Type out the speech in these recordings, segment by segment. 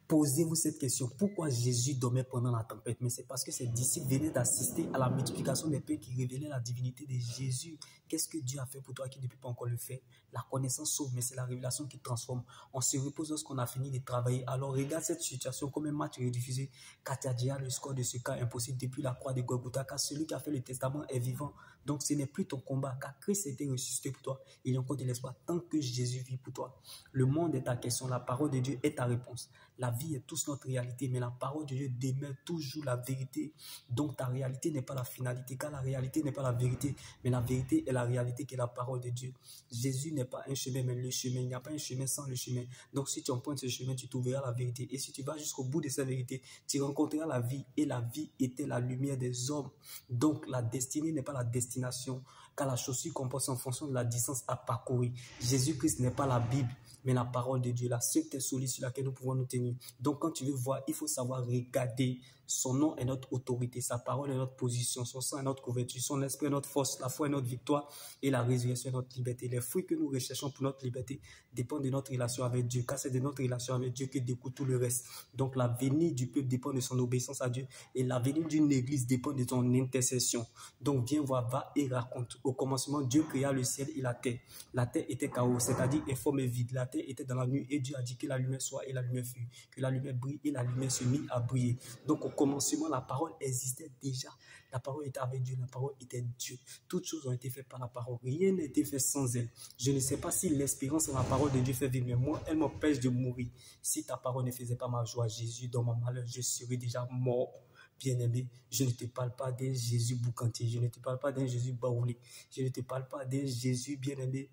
Posez-vous cette question. Pourquoi Jésus dormait pendant la tempête? Mais c'est parce que ses disciples venaient d'assister à la multiplication des pains qui révélaient la divinité de Jésus. Qu'est-ce que Dieu a fait pour toi qui ne peut pas encore le faire? La connaissance sauve, mais c'est la révélation qui transforme. On se repose lorsqu'on a fini de travailler. Alors regarde cette situation comme un match rediffusé. Katia Dia, le score de ce cas impossible depuis la croix de Golgotha, car celui qui a fait le testament est vivant. Donc ce n'est plus ton combat, car Christ a été ressuscité pour toi. Il y a encore de l'espoir tant que Jésus vit pour toi. Le monde est ta question, la parole de Dieu est ta réponse. La vie est tous notre réalité, mais la parole de Dieu demeure toujours la vérité. Donc ta réalité n'est pas la finalité, car la réalité n'est pas la vérité, mais la vérité est la réalité qui est la parole de Dieu. Jésus n'est pas un chemin, mais le chemin. Il n'y a pas un chemin sans le chemin. Donc si tu empruntes ce chemin, tu trouveras la vérité. Et si tu vas jusqu'au bout de cette vérité, tu rencontreras la vie. Et la vie était la lumière des hommes. Donc la destinée n'est pas la destination, car la chaussure comporte en fonction de la distance à parcourir. Jésus-Christ n'est pas la Bible, mais la parole de Dieu, la seule terre solide sur laquelle nous pouvons nous tenir. Donc quand tu veux voir, il faut savoir regarder. Son nom est notre autorité, sa parole est notre position, son sang est notre couverture, son esprit est notre force, la foi est notre victoire et la résurrection est notre liberté. Les fruits que nous recherchons pour notre liberté dépendent de notre relation avec Dieu, car c'est de notre relation avec Dieu que découle tout le reste. Donc l'avenir du peuple dépend de son obéissance à Dieu et l'avenir d'une église dépend de ton intercession. Donc viens voir, va et raconte. Au commencement, Dieu créa le ciel et la terre. La terre était chaos, c'est-à-dire informe et vide. La terre était dans la nuit et Dieu a dit que la lumière soit et la lumière fut. Que la lumière brille et la lumière se mit à briller. Donc au commencement, la parole existait déjà. La parole était avec Dieu, la parole était Dieu. Toutes choses ont été faites par la parole. Rien n'a été fait sans elle. Je ne sais pas si l'espérance en la parole de Dieu fait vivre, mais moi, elle m'empêche de mourir. Si ta parole ne faisait pas ma joie, Jésus, dans mon malheur, je serais déjà mort. Bien-aimé, je ne te parle pas d'un Jésus boucantier, je ne te parle pas d'un Jésus baoulé, je ne te parle pas d'un Jésus bien-aimé,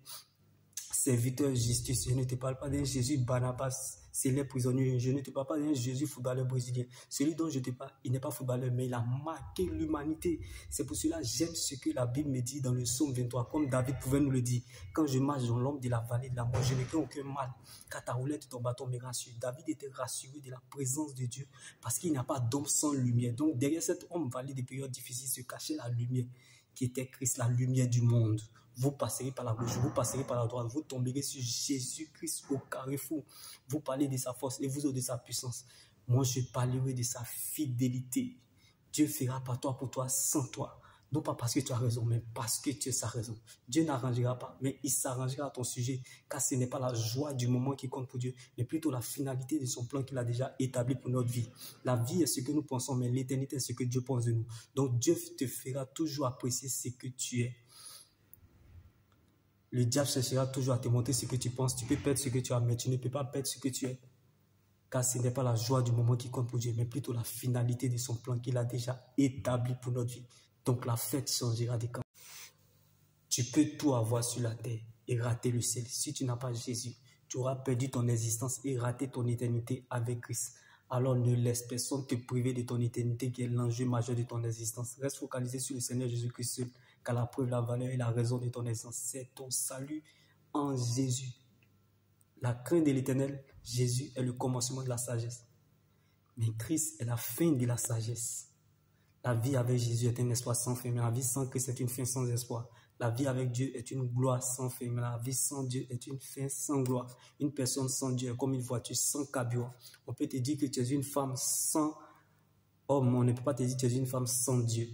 serviteur de justice, je ne te parle pas d'un Jésus Barnabas, célèbre prisonnier, je ne te parle pas d'un Jésus footballeur brésilien. Celui dont je te parle, il n'est pas footballeur, mais il a marqué l'humanité. C'est pour cela que j'aime ce que la Bible me dit dans le psaume 23, comme David pouvait nous le dire. Quand je marche dans l'ombre de la vallée de la mort, je ne crains aucun mal, car ta roulette et ton bâton me rassurent. David était rassuré de la présence de Dieu, parce qu'il n'y a pas d'ombre sans lumière. Donc derrière cette ombre vallée des périodes difficiles se cachait la lumière, qui était Christ, la lumière du monde. Vous passerez par la gauche, vous passerez par la droite, vous tomberez sur Jésus-Christ au carrefour. Vous parlez de sa force et vous de sa puissance. Moi, je parlerai de sa fidélité. Dieu fera par toi, pour toi, sans toi. Non pas parce que tu as raison, mais parce que tu as sa raison. Dieu n'arrangera pas, mais il s'arrangera à ton sujet, car ce n'est pas la joie du moment qui compte pour Dieu, mais plutôt la finalité de son plan qu'il a déjà établi pour notre vie. La vie est ce que nous pensons, mais l'éternité est ce que Dieu pense de nous. Donc Dieu te fera toujours apprécier ce que tu es. Le diable cherchera toujours à te montrer ce que tu penses. Tu peux perdre ce que tu as, mais tu ne peux pas perdre ce que tu es. Car ce n'est pas la joie du moment qui compte pour Dieu, mais plutôt la finalité de son plan qu'il a déjà établi pour notre vie. Donc la fête changera de camp. Tu peux tout avoir sur la terre et rater le ciel. Si tu n'as pas Jésus, tu auras perdu ton existence et raté ton éternité avec Christ. Alors ne laisse personne te priver de ton éternité qui est l'enjeu majeur de ton existence. Reste focalisé sur le Seigneur Jésus-Christ seul, car la preuve, la valeur et la raison de ton existence, c'est ton salut en Jésus. La crainte de l'Éternel, Jésus est le commencement de la sagesse. Mais Christ est la fin de la sagesse. La vie avec Jésus est un espoir sans fin, mais la vie sans Christ est une fin sans espoir. La vie avec Dieu est une gloire sans fin, mais la vie sans Dieu est une fin sans gloire. Une personne sans Dieu est comme une voiture sans carburant. On peut te dire que tu es une femme sans homme, on ne peut pas te dire que tu es une femme sans Dieu.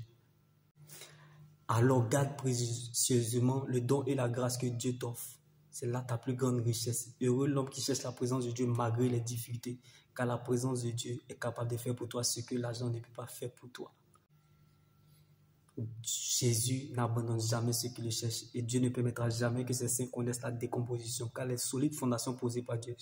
Alors garde précieusement le don et la grâce que Dieu t'offre. C'est là ta plus grande richesse. Heureux l'homme qui cherche la présence de Dieu malgré les difficultés, car la présence de Dieu est capable de faire pour toi ce que l'argent ne peut pas faire pour toi. Jésus n'abandonne jamais ceux qui le cherchent et Dieu ne permettra jamais que ses saints connaissent la décomposition, car les solides fondations posées par Dieu